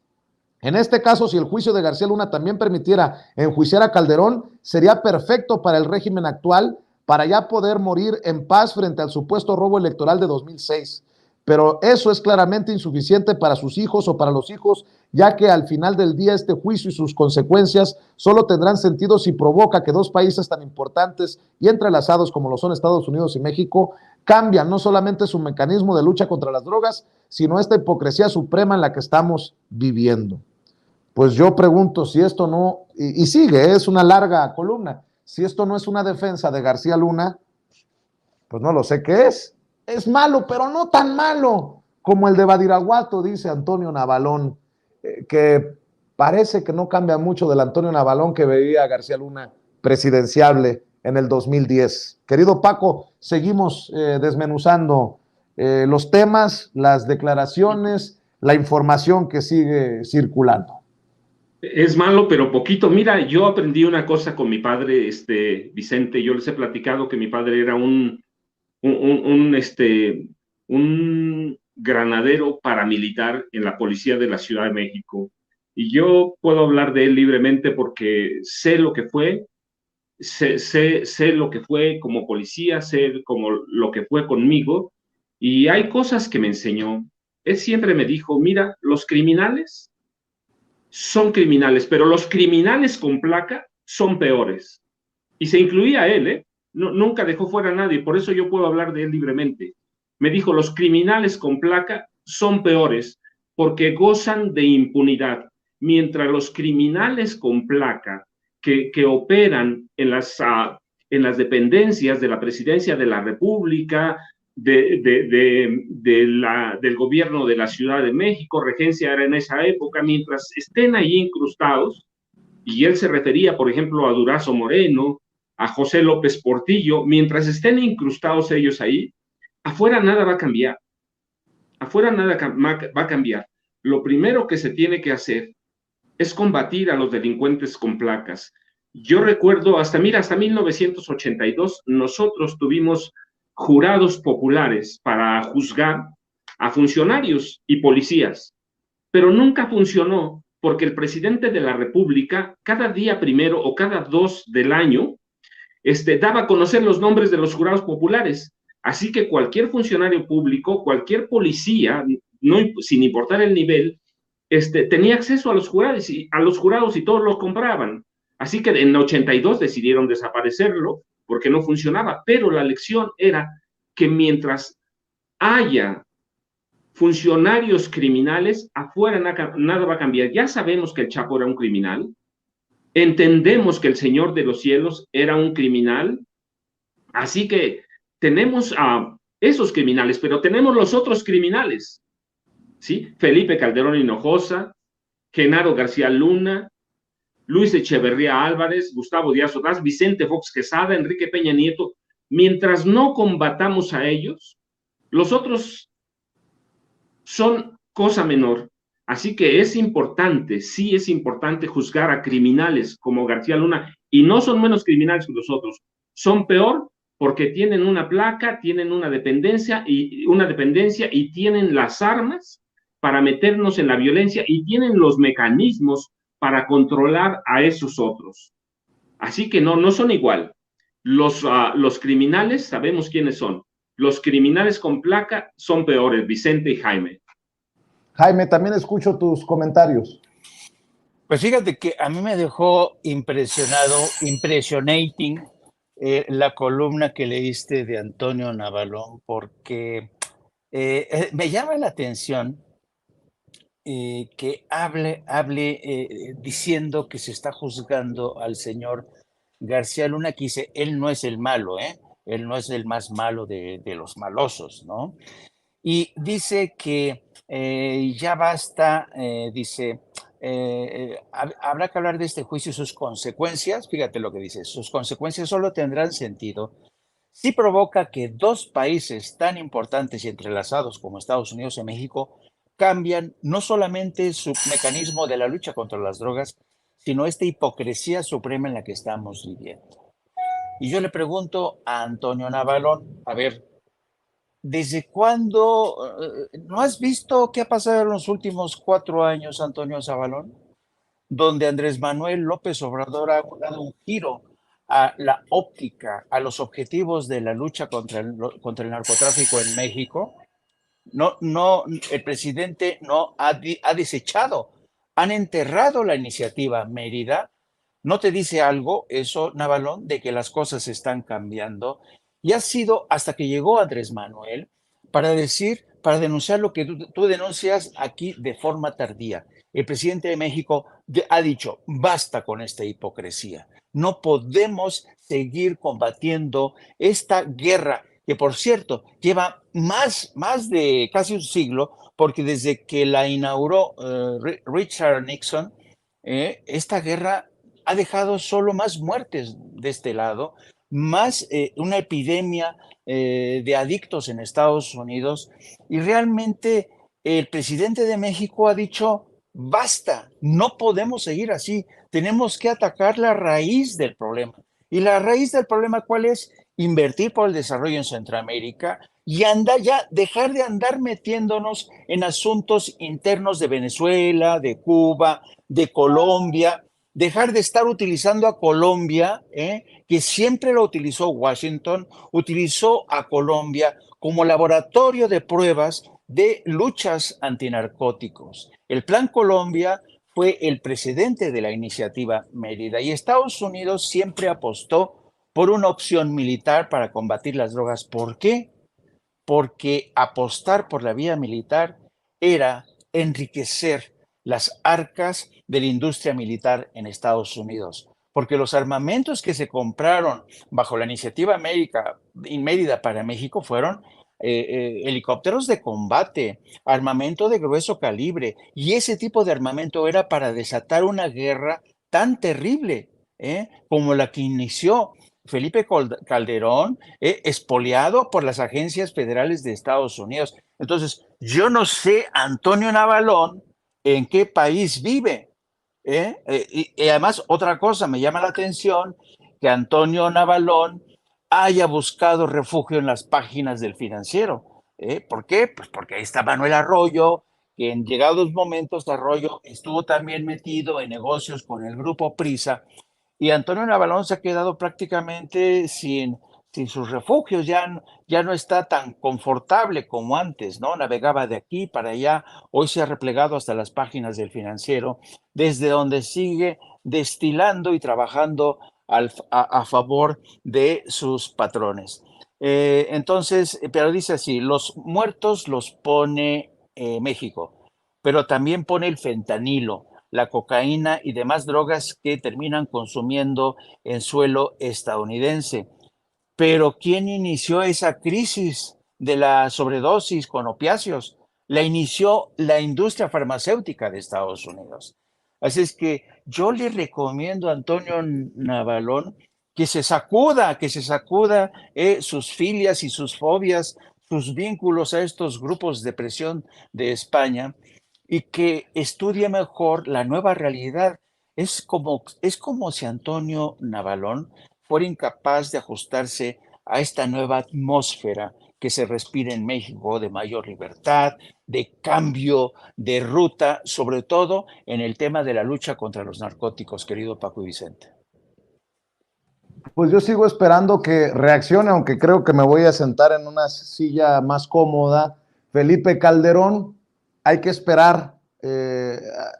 En este caso, si el juicio de García Luna también permitiera enjuiciar a Calderón, sería perfecto para el régimen actual, para ya poder morir en paz frente al supuesto robo electoral de 2006. Pero eso es claramente insuficiente para sus hijos o para los hijos, ya que al final del día este juicio y sus consecuencias solo tendrán sentido si provoca que dos países tan importantes y entrelazados como lo son Estados Unidos y México cambian no solamente su mecanismo de lucha contra las drogas, sino esta hipocresía suprema en la que estamos viviendo. Pues yo pregunto si esto no, y sigue, es una larga columna, si esto no es una defensa de García Luna, pues no lo sé qué es. Es malo, pero no tan malo como el de Badiraguato, dice Antonio Navalón, que parece que no cambia mucho del Antonio Navalón que veía García Luna presidenciable en el 2010. Querido Paco, seguimos desmenuzando los temas, las declaraciones, la información que sigue circulando. Es malo, pero poquito. Mira, yo aprendí una cosa con mi padre, Vicente. Yo les he platicado que mi padre era un granadero paramilitar en la policía de la Ciudad de México. Y yo puedo hablar de él libremente porque sé lo que fue, sé lo que fue como policía, sé como lo que fue conmigo. Y hay cosas que me enseñó. Él siempre me dijo, mira, los criminales son criminales, pero los criminales con placa son peores. Y se incluía a él, ¿eh? No, nunca dejó fuera a nadie, por eso yo puedo hablar de él libremente. Me dijo, los criminales con placa son peores porque gozan de impunidad, mientras los criminales con placa que operan en las dependencias de la Presidencia de la República, del gobierno de la Ciudad de México, regencia era en esa época, mientras estén ahí incrustados, y él se refería, por ejemplo, a Durazo Moreno, a José López Portillo, mientras estén incrustados ellos ahí, afuera nada va a cambiar. Afuera nada va a cambiar. Lo primero que se tiene que hacer es combatir a los delincuentes con placas. Yo recuerdo, hasta 1982, nosotros tuvimos jurados populares para juzgar a funcionarios y policías, pero nunca funcionó porque el presidente de la República, cada día primero o cada 2 del año, daba a conocer los nombres de los jurados populares. Así que cualquier funcionario público, cualquier policía, no, sin importar el nivel, tenía acceso a los jurados y todos los compraban. Así que en 82 decidieron desaparecerlo porque no funcionaba, pero la lección era que mientras haya funcionarios criminales, afuera nada va a cambiar. Ya sabemos que el Chapo era un criminal, entendemos que el Señor de los Cielos era un criminal, así que tenemos a esos criminales, pero tenemos los otros criminales, ¿sí? Felipe Calderón Hinojosa, Genaro García Luna, Luis Echeverría Álvarez, Gustavo Díaz Ordaz, Vicente Fox Quesada, Enrique Peña Nieto. Mientras no combatamos a ellos, los otros son cosa menor. Así que es importante, sí es importante juzgar a criminales como García Luna, y no son menos criminales que los otros, son peor porque tienen una placa, tienen una dependencia y tienen las armas para meternos en la violencia y tienen los mecanismos para controlar a esos otros. Así que no son igual. Los criminales sabemos quiénes son. Los criminales con placa son peores, Vicente y Jaime. Jaime, también escucho tus comentarios. Pues fíjate que a mí me dejó impresionating la columna que leíste de Antonio Navalón, porque me llama la atención que hable diciendo que se está juzgando al señor García Luna, que dice, él no es el malo, él no es el más malo de los malosos, ¿no? Y dice que ya basta, dice, habrá que hablar de este juicio y sus consecuencias. Fíjate lo que dice, sus consecuencias solo tendrán sentido si provoca que dos países tan importantes y entrelazados como Estados Unidos y México cambian no solamente su mecanismo de la lucha contra las drogas, sino esta hipocresía suprema en la que estamos viviendo. Y yo le pregunto a Antonio Navalón, a ver, ¿desde cuándo? ¿No has visto qué ha pasado en los últimos 4 años, Antonio Zabalón? Donde Andrés Manuel López Obrador ha dado un giro a la óptica, a los objetivos de la lucha contra el narcotráfico en México. No, el presidente no ha desechado, han enterrado la iniciativa Mérida. ¿No te dice algo eso, Navalón, de que las cosas están cambiando? Y ha sido hasta que llegó Andrés Manuel para denunciar lo que tú denuncias aquí de forma tardía. El presidente de México ha dicho, basta con esta hipocresía. No podemos seguir combatiendo esta guerra que, por cierto, lleva más de casi un siglo, porque desde que la inauguró Richard Nixon, esta guerra ha dejado solo más muertes de este lado, más una epidemia de adictos en Estados Unidos, y realmente el presidente de México ha dicho, basta, no podemos seguir así, tenemos que atacar la raíz del problema. ¿Y la raíz del problema cuál es? Invertir por el desarrollo en Centroamérica y dejar de andar metiéndonos en asuntos internos de Venezuela, de Cuba, de Colombia, dejar de estar utilizando a Colombia, que siempre lo utilizó Washington, utilizó a Colombia como laboratorio de pruebas de luchas antinarcóticos. El Plan Colombia fue el precedente de la iniciativa Mérida y Estados Unidos siempre apostó por una opción militar para combatir las drogas. ¿Por qué? Porque apostar por la vía militar era enriquecer las arcas de la industria militar en Estados Unidos, porque los armamentos que se compraron bajo la iniciativa Mérida para México fueron helicópteros de combate, armamento de grueso calibre, y ese tipo de armamento era para desatar una guerra tan terrible como la que inició Felipe Calderón, expoliado por las agencias federales de Estados Unidos. Entonces, yo no sé, Antonio Navalón, en qué país vive. Y además, otra cosa, me llama la atención que Antonio Navalón haya buscado refugio en las páginas del Financiero. ¿Por qué? Pues porque ahí está Manuel Arroyo, que en llegados momentos Arroyo estuvo también metido en negocios con el grupo Prisa, y Antonio Navalón se ha quedado prácticamente sin sus refugios, ya no está tan confortable como antes, ¿no? Navegaba de aquí para allá, hoy se ha replegado hasta las páginas del Financiero, desde donde sigue destilando y trabajando a favor de sus patrones. Entonces, pero dice así, los muertos los pone México, pero también pone el fentanilo, la cocaína y demás drogas que terminan consumiendo en suelo estadounidense. Pero ¿quién inició esa crisis de la sobredosis con opiáceos? La inició la industria farmacéutica de Estados Unidos. Así es que yo le recomiendo a Antonio Navalón que se sacuda sus filias y sus fobias, sus vínculos a estos grupos de presión de España, y que estudie mejor la nueva realidad. Es como si Antonio Navalón fuera incapaz de ajustarse a esta nueva atmósfera que se respira en México de mayor libertad, de cambio de ruta, sobre todo en el tema de la lucha contra los narcóticos, querido Paco y Vicente. Pues yo sigo esperando que reaccione, aunque creo que me voy a sentar en una silla más cómoda. Felipe Calderón, hay que esperar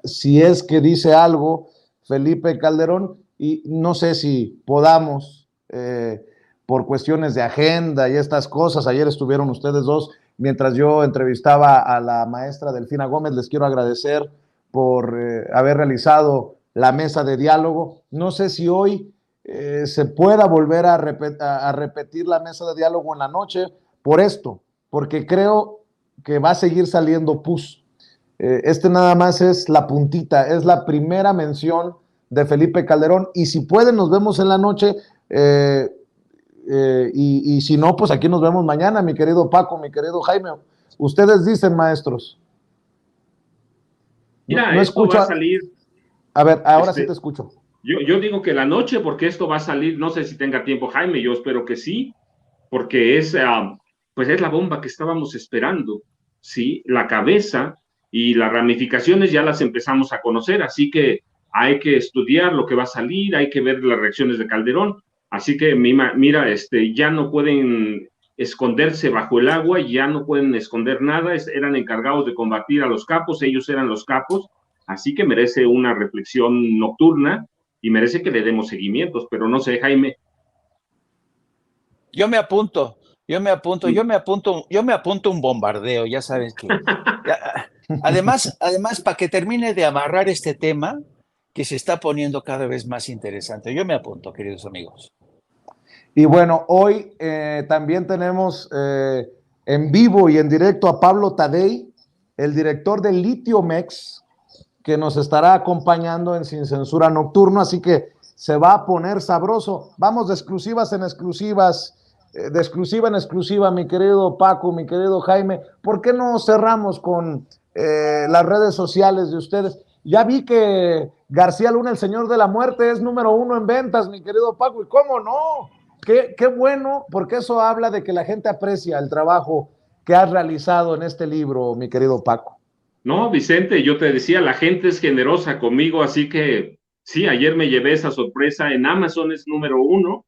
si es que dice algo Felipe Calderón, y no sé si podamos, por cuestiones de agenda y estas cosas, ayer estuvieron ustedes dos, mientras yo entrevistaba a la maestra Delfina Gómez, les quiero agradecer por haber realizado la mesa de diálogo. No sé si hoy se pueda volver a repetir la mesa de diálogo en la noche por esto, porque creo que va a seguir saliendo pus. Este nada más es la puntita, es la primera mención de Felipe Calderón, y si pueden nos vemos en la noche, y si no, pues aquí nos vemos mañana, mi querido Paco, mi querido Jaime. Ustedes dicen, maestros. Mira, no esto escucho va a salir. A ver, ahora sí te escucho. Yo digo que la noche, porque esto va a salir, no sé si tenga tiempo Jaime, yo espero que sí, porque es pues es la bomba que estábamos esperando, ¿sí? La cabeza y las ramificaciones ya las empezamos a conocer, así que hay que estudiar lo que va a salir, hay que ver las reacciones de Calderón, así que mira, ya no pueden esconderse bajo el agua, ya no pueden esconder nada, eran encargados de combatir a los capos, ellos eran los capos, así que merece una reflexión nocturna y merece que le demos seguimientos, pero no sé, Jaime. Yo me apunto un bombardeo, ya sabes que. Además, para que termine de amarrar este tema que se está poniendo cada vez más interesante. Yo me apunto, queridos amigos. Y bueno, hoy también tenemos en vivo y en directo a Pablo Tadei, el director de Litiomex, que nos estará acompañando en Sin Censura Nocturno, así que se va a poner sabroso. Vamos de exclusivas en exclusivas, de exclusiva en exclusiva, mi querido Paco, mi querido Jaime. ¿Por qué no cerramos con las redes sociales de ustedes? Ya vi que García Luna, el señor de la muerte, es número 1 en ventas, mi querido Paco, y cómo no. Qué bueno, porque eso habla de que la gente aprecia el trabajo que has realizado en este libro, mi querido Paco. No, Vicente, yo te decía, la gente es generosa conmigo, así que sí, ayer me llevé esa sorpresa. En Amazon es número 1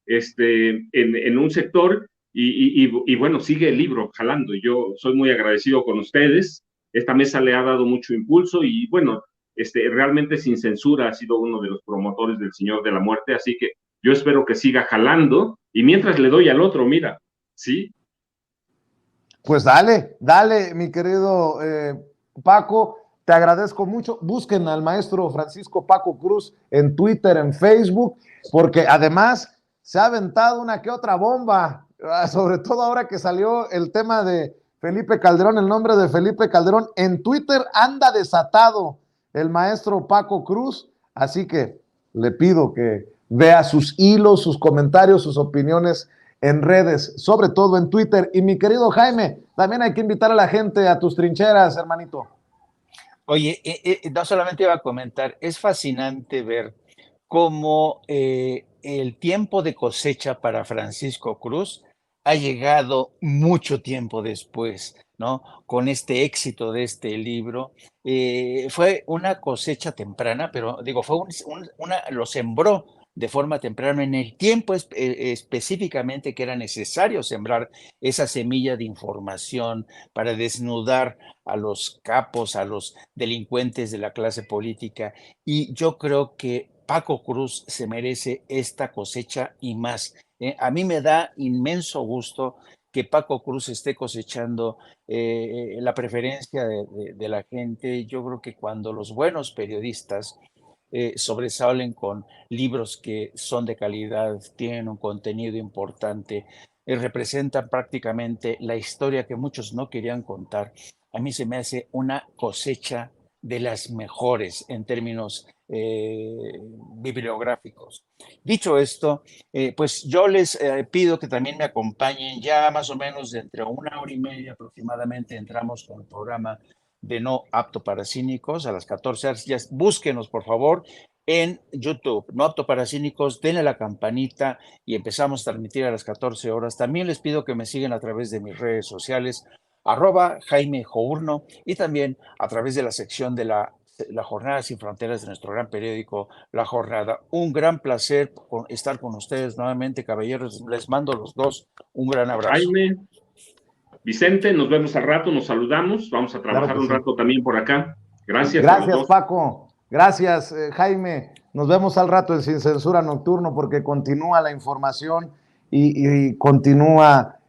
en un sector y bueno, sigue el libro jalando. Yo soy muy agradecido con ustedes. Esta mesa le ha dado mucho impulso y bueno, realmente Sin Censura ha sido uno de los promotores del Señor de la Muerte, así que yo espero que siga jalando y mientras le doy al otro, mira, ¿sí? Pues dale, mi querido Paco, te agradezco mucho. Busquen al maestro Francisco Paco Cruz en Twitter, en Facebook, porque además se ha aventado una que otra bomba, sobre todo ahora que salió el tema de Felipe Calderón, el nombre de Felipe Calderón. En Twitter anda desatado el maestro Paco Cruz, así que le pido que vea sus hilos, sus comentarios, sus opiniones en redes, sobre todo en Twitter. Y mi querido Jaime, también hay que invitar a la gente a tus trincheras, hermanito. Oye, no solamente iba a comentar, es fascinante ver cómo el tiempo de cosecha para Francisco Cruz ha llegado mucho tiempo después, ¿no? Con este éxito de este libro. Fue una cosecha temprana, pero digo, lo sembró de forma temprana en el tiempo específicamente que era necesario sembrar esa semilla de información para desnudar a los capos, a los delincuentes de la clase política. Y yo creo que Paco Cruz se merece esta cosecha y más. A mí me da inmenso gusto que Paco Cruz esté cosechando la preferencia de la gente. Yo creo que cuando los buenos periodistas sobresalen con libros que son de calidad, tienen un contenido importante, representan prácticamente la historia que muchos no querían contar. A mí se me hace una cosecha de las mejores en términos bibliográficos. Dicho esto, pues yo les pido que también me acompañen ya más o menos de entre 1 hora y media aproximadamente entramos con el programa de No Apto para Cínicos a las 14 horas. Ya búsquenos, por favor, en YouTube, No Apto para Cínicos, denle la campanita y empezamos a transmitir a las 14 horas. También les pido que me sigan a través de mis redes sociales, @Jaime Journo, y también a través de la sección de la Jornada Sin Fronteras de nuestro gran periódico La Jornada. Un gran placer estar con ustedes nuevamente, caballeros. Les mando a los dos un gran abrazo. Jaime, Vicente, nos vemos al rato, nos saludamos, vamos a trabajar claro un rato también por acá. Gracias. Gracias, Paco. Gracias, Jaime. Nos vemos al rato en Sin Censura Nocturno porque continúa la información y continúa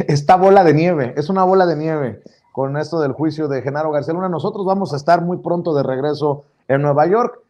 esta bola de nieve. Es una bola de nieve con esto del juicio de Genaro García Luna. Nosotros vamos a estar muy pronto de regreso en Nueva York.